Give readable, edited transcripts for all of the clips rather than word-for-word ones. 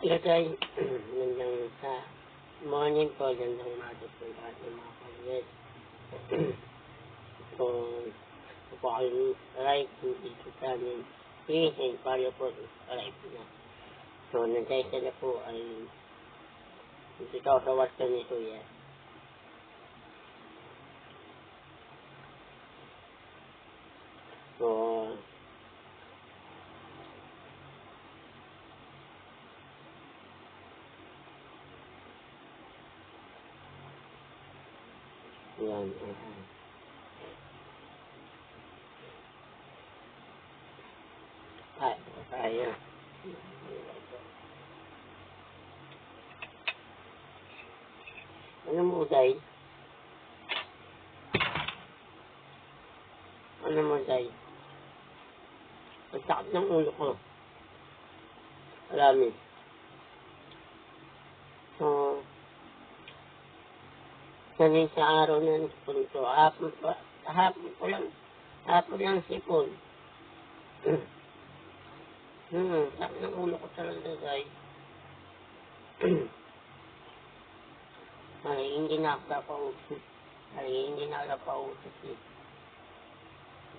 Ilagay, gandang sa morning po, gandang umaga po lahat ng mga pag-guest. So, po kayo live dito sa amin. Please and follow po live na. So, nandiyan na po ay dito sa wasto ni Kuya. So, yan. Ay, tayo. Ano mo, Day? Ano mo, Day? Ang sakit ng ulo ko. Marami. So, sanay sa araw na sipon ko. Hapon lang sipon. Sakit ng ulo ko talaga, guys. Ay, hindi na ako napausap. Hindi na ako napausap eh.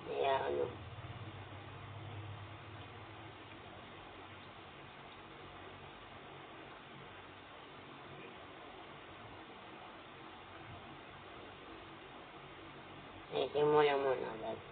Kaya ano. Eh, simula muna, guys.